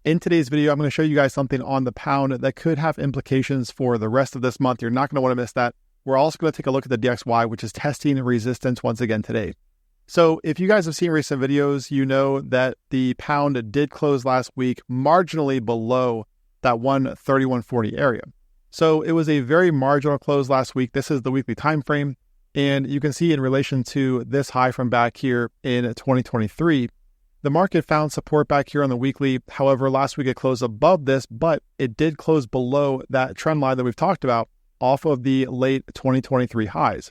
In today's video, I'm going to show you guys something on the pound that could have implications for the rest of this month. You're not going to want to miss that. We're also going to take a look at the DXY, which is testing resistance once again today. So if you guys have seen recent videos, you know that the pound did close last week marginally below that 131.40 area. So it was a very marginal close last week. This is the weekly time frame. And you can see in relation to this high from back here in 2023, the market found support back here on the weekly. However, last week it closed above this, but it did close below that trend line that we've talked about off of the late 2023 highs.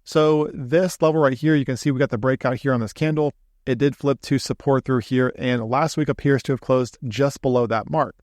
So this level right here, you can see we got the breakout here on this candle. It did flip to support through here, and last week appears to have closed just below that mark.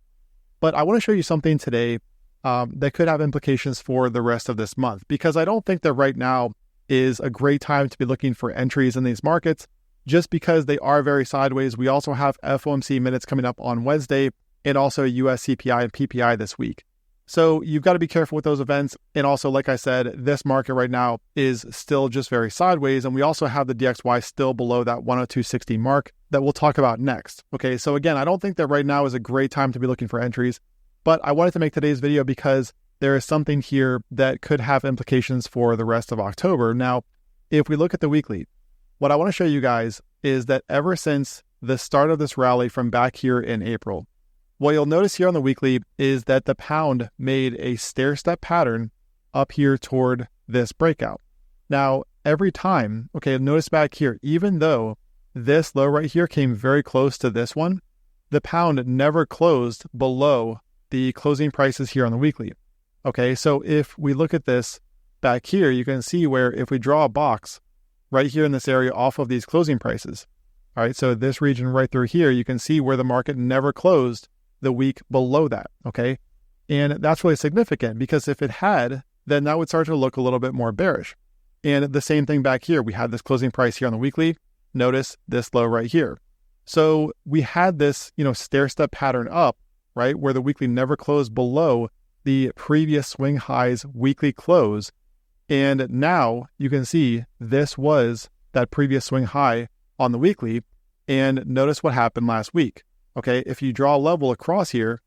But I want to show you something today that could have implications for the rest of this month, because I don't think that right now is a great time to be looking for entries in these markets, just because they are very sideways. We also have FOMC minutes coming up on Wednesday and also US CPI and PPI this week. So you've got to be careful with those events. And also, like I said, this market right now is still just very sideways. And we also have the DXY still below that 102.60 mark that we'll talk about next. Okay, so again, I don't think that right now is a great time to be looking for entries, but I wanted to make today's video because there is something here that could have implications for the rest of October. Now, if we look at the weekly, what I want to show you guys is that ever since the start of this rally from back here in April, what you'll notice here on the weekly is that the pound made a stair-step pattern up here toward this breakout. Now, every time, okay, notice back here, even though this low right here came very close to this one, the pound never closed below the closing prices here on the weekly. Okay, so if we look at this back here, you can see where if we draw a box right here in this area off of these closing prices. All right, so this region right through here, you can see where the market never closed the week below that, okay? And that's really significant because if it had, then that would start to look a little bit more bearish. And the same thing back here, we had this closing price here on the weekly. Notice this low right here. So we had this, stair-step pattern up, right, where the weekly never closed below the previous swing highs weekly close. And now you can see this was that previous swing high on the weekly. And notice what happened last week. Okay, if you draw a level across here,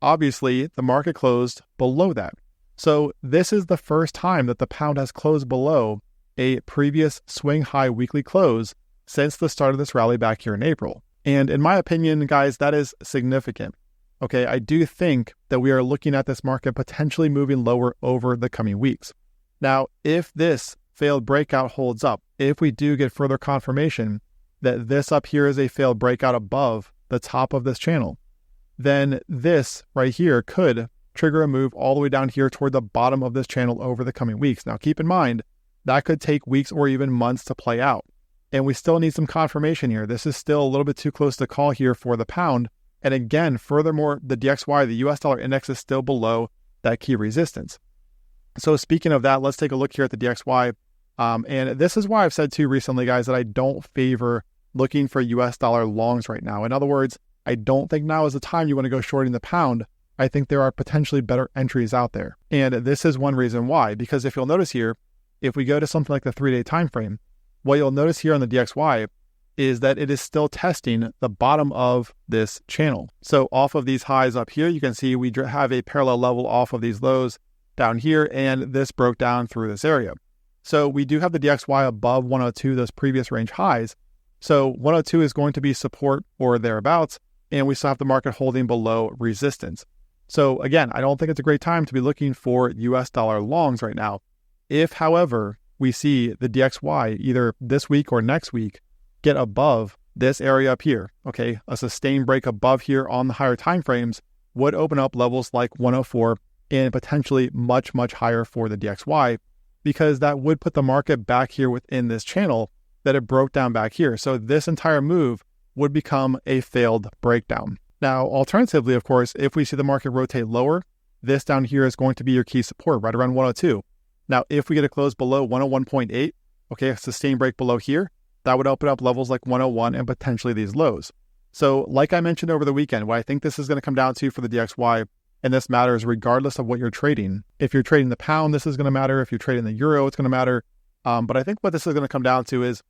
obviously the market closed below that. So this is the first time that the pound has closed below a previous swing high weekly close since the start of this rally back here in April. And in my opinion, guys, that is significant. Okay, I do think that we are looking at this market potentially moving lower over the coming weeks. Now, if this failed breakout holds up, if we do get further confirmation that this up here is a failed breakout above the top of this channel, then this right here could trigger a move all the way down here toward the bottom of this channel over the coming weeks. Now, keep in mind, that could take weeks or even months to play out. And we still need some confirmation here. This is still a little bit too close to call here for the pound. And again, furthermore, the DXY, the US dollar index, is still below that key resistance. So speaking of that, let's take a look here at the DXY. And this is why I've said too recently, guys, that I don't favor looking for US dollar longs right now. In other words, I don't think now is the time you want to go shorting the pound. I think there are potentially better entries out there. And this is one reason why, because if you'll notice here, if we go to something like the 3-day time frame, what you'll notice here on the DXY is that it is still testing the bottom of this channel. So off of these highs up here, you can see we have a parallel level off of these lows down here, and this broke down through this area. So we do have the DXY above 102, those previous range highs. So 102 is going to be support or thereabouts, and we still have the market holding below resistance. So again, I don't think it's a great time to be looking for US dollar longs right now. If, however, we see the DXY either this week or next week get above this area up here, okay, a sustained break above here on the higher time frames would open up levels like 104 and potentially much, much higher for the DXY, because that would put the market back here within this channel that it broke down back here. So this entire move would become a failed breakdown. Now, alternatively, of course, if we see the market rotate lower, this down here is going to be your key support right around 102. Now, if we get a close below 101.8, okay, a sustained break below here, that would open up levels like 101 and potentially these lows. So like I mentioned over the weekend, what I think this is going to come down to for the DXY, and this matters regardless of what you're trading. If you're trading the pound, this is going to matter. If you're trading the euro, it's going to matter. But I think what this is going to come down to is,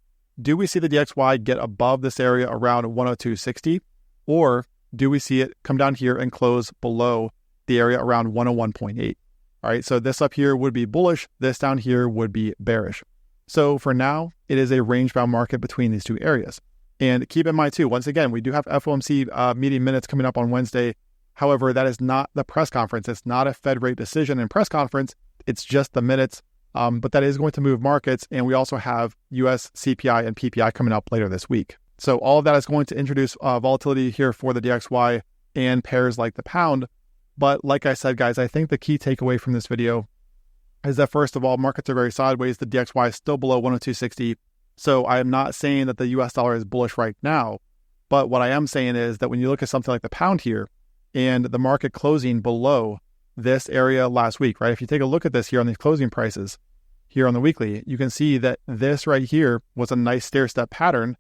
do we see the DXY get above this area around 102.60? Or do we see it come down here and close below the area around 101.8? All right, so this up here would be bullish. This down here would be bearish. So for now, it is a range-bound market between these two areas. And keep in mind too, once again, we do have FOMC meeting minutes coming up on Wednesday. However, that is not the press conference. It's not a Fed rate decision and press conference. It's just the minutes. But that is going to move markets. And we also have US CPI and PPI coming up later this week. So all of that is going to introduce volatility here for the DXY and pairs like the pound. But like I said, guys, I think the key takeaway from this video is that first of all, markets are very sideways. The DXY is still below 102.60. So I am not saying that the US dollar is bullish right now. But what I am saying is that when you look at something like the pound here and the market closing below this area last week, right? If you take a look at this here on these closing prices here on the weekly, you can see that this right here was a nice stair-step pattern.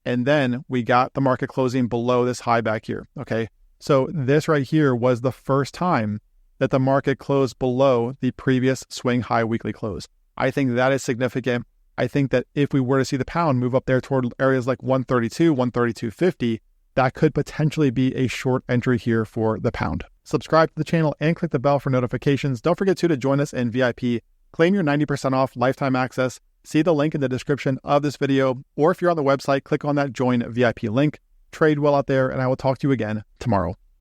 And then we got the market closing below this high back here, okay? So this right here was the first time that the market closed below the previous swing high weekly close. I think that is significant. I think that if we were to see the pound move up there toward areas like 132, 132.50, that could potentially be a short entry here for the pound. Subscribe to the channel and click the bell for notifications. Don't forget to join us in VIP. Claim your 90% off lifetime access. See the link in the description of this video, or if you're on the website, click on that join VIP link. Trade well out there, and I will talk to you again tomorrow.